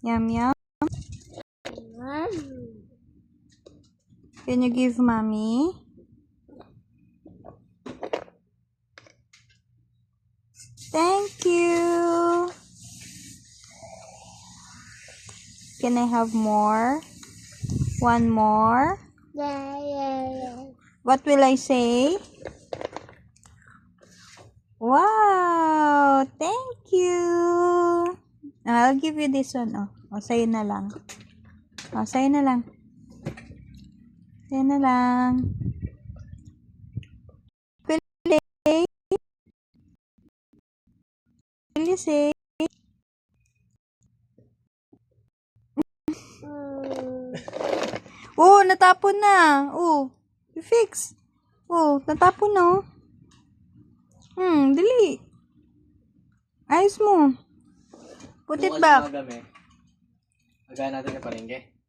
Yum, yum. Can you give mommy? Thank you. Can I have more? One more? What will I say? Wow! Thank you! I'll give you this one. Oh, sa'yo na lang. Oh, sa'yo na lang. Sa'yo na lang. Will you say? Oh, natapon na. Oh, you fix. Oh, natapon na. Dali. Ayos mo. Put it back. Agayan natin yung palengke.